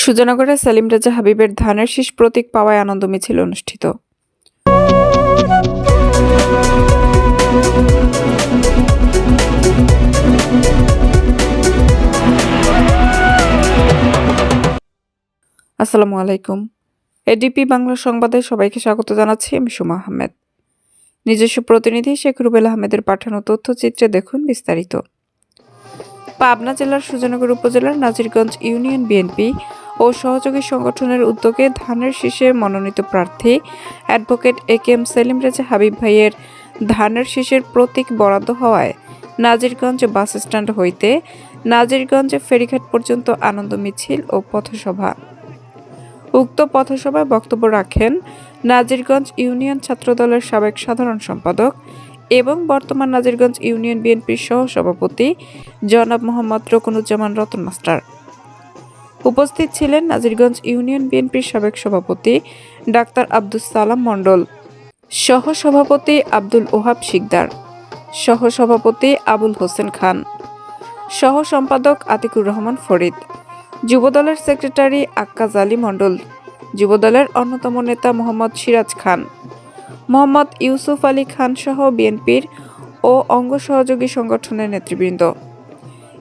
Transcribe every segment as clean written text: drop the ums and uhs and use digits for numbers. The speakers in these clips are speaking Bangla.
সুজানগরে সেলিম রেজা হাবিবের ধানের শীষ প্রতীক পাওয়ায় আনন্দ মিছিল অনুষ্ঠিত। আসসালামু আলাইকুম। এডিপি বাংলা সংবাদে সবাইকে স্বাগত জানাচ্ছি। আমি সুমা আহমেদ। নিজস্ব প্রতিনিধি শেখ রুবেল আহমেদের পাঠানো তথ্যচিত্রে দেখুন বিস্তারিত। পাবনা জেলার সুজানগর উপজেলার নাজিরগঞ্জ ইউনিয়ন বিএনপি ও সহযোগী সংগঠনের উদ্যোগে ধানের শীষে মনোনীত প্রার্থী অ্যাডভোকেট একেএম সেলিম রেজা হাবিব ভাইয়ের ধানের শীষের প্রতীক বরাদ্দ হওয়ায় নাজিরগঞ্জ বাস স্ট্যান্ড হইতে নাজিরগঞ্জ ফেরিঘাট পর্যন্ত আনন্দ মিছিল ও পথসভা। উক্ত পথসভায় বক্তব্য রাখেন নাজিরগঞ্জ ইউনিয়ন ছাত্রদলের সাবেক সাধারণ সম্পাদক এবং বর্তমান নাজিরগঞ্জ ইউনিয়ন বিএনপির সহ-সভাপতি জনাব মোহাম্মদ রকুনুজ্জামান রতন মাস্টার। উপস্থিত ছিলেন নাজিরগঞ্জ ইউনিয়ন বিএনপির সাবেক সভাপতি ডাক্তার আব্দুস সালাম মণ্ডল, সহ-সভাপতি আব্দুল ওহাব শিকদার, সহ-সভাপতি আবুল হোসেন খান, সহ-সম্পাদক আতিকুর রহমান ফরিদ, যুবদলের সেক্রেটারি আক্কাজ আলী মণ্ডল, যুবদলের অন্যতম নেতা মোহাম্মদ সিরাজ খান, মোহাম্মদ ইউসুফ আলী খান সহ বিএনপির ও অঙ্গ সহযোগী সংগঠনের নেতৃবৃন্দ।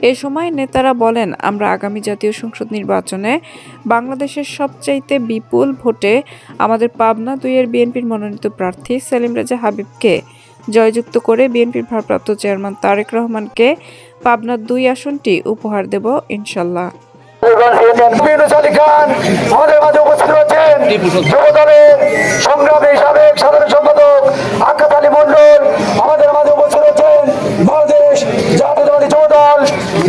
এ সময় নেতারা বলেন, আমরা আগামী জাতীয় সংসদ নির্বাচনে বাংলাদেশের সবচাইতে বিপুল ভোটে আমাদের পাবনা 2-এর বিএনপির মনোনীত প্রার্থী সেলিম রেজা হাবিবকে জয়যুক্ত করে বিএনপির ভারপ্রাপ্ত চেয়ারম্যান তারেক রহমানকে পাবনা 2 আসনটি উপহার দেব ইনশাল্লাহ। আমাদের মাঝে উপস্থিত রয়েছেন যুবদলের সংগ্রামী সাবেক সাধারণ সম্পাদক আক্কাজ আলী মণ্ডল। আমাদের মাঝে উপস্থিত রয়েছেন বাংলাদেশ জাতীয়তাবাদী যুবদল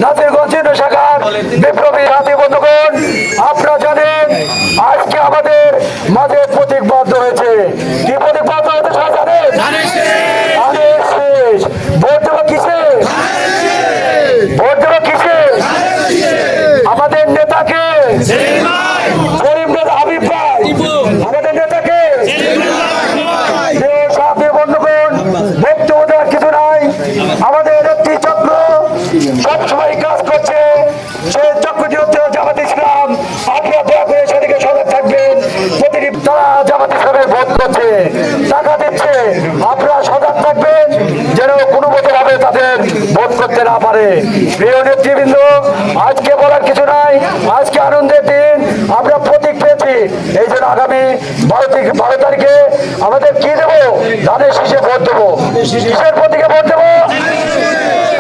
নাজিরগঞ্জ শাখার বিপ্লবী হাতি বন্ধুগণ। আপনারা জানেন আজকে আমাদের মাঝে প্রতীকবদ্ধ হয়েছে। কি প্রতীকবদ্ধ হয়েছে সবাই জানেন? ধানের শীষ। ভোট দেবো কিসে? ভোট দেবো কিসে? আমাদের নেতাকে সেলিম রেজা হাবিব ভাই, আমাদের নেতাকে। বন্ধুগণ, বক্তব্য দেওয়ার কিছু নাই। আমাদের একটি চক্র সবসময় কাজ করছে, সেই চক্রটি হচ্ছে জামাত ইসলাম। আপনারা দয়া করে সেদিকে সজাগ থাকবেন। প্রতিটি তারা জামাত ইসলামের ভোট করছে, টাকা দিচ্ছে। আপনারা সজাগ থাকবেন যেন কোনো মতো ভাবে তাদের ভোট করতে না পারে। প্রিয় নেতৃবৃন্দ, আজকে বলার কিছু নাই। আজকে আনন্দের দিন, আমরা প্রতীক পেয়েছি। এই জন্য আগামী 12 তারিখে আমাদের কি দেবো? ধানের শীষে ভোট দেবো। কিসের প্রতীকে ভোট দেবো?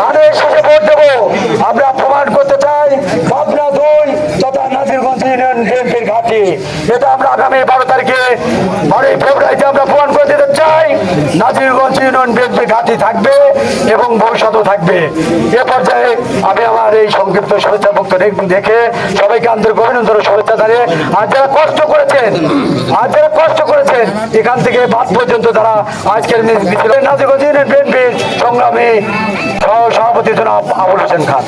ধানের শীষে ভোট দেবো। আমরা প্রমাণ করতে চাই পাবনা 2 তথা নাজিরগঞ্জ ইউনিয়ন বিএনপির ঘাঁটি। এটা আমরা আগামী 12 তারিখে 12 ফেব্রুয়ারিতে আমরা প্রমাণ করে দিতে চাই নাজিরগঞ্জ ইউনিয়ন বিএনপির ঘাঁটি থাকবে এবং ভবিষ্যতেও থাকবে। এ পর্যায়ে আমি আমার এই সংক্ষিপ্ত শুভেচ্ছা বক্তব্য দেখে সবাইকে আন্তরিক অভিনন্দন ও শুভেচ্ছা জানিয়ে, আর যারা কষ্ট করেছেন এখান থেকে বাদ পর্যন্ত তারা আজকের মিছিল নাজিরগঞ্জ ইউনিয়ন বিএনপির সংগ্রামী সভাপতি জনাব আবুল হোসেন খান।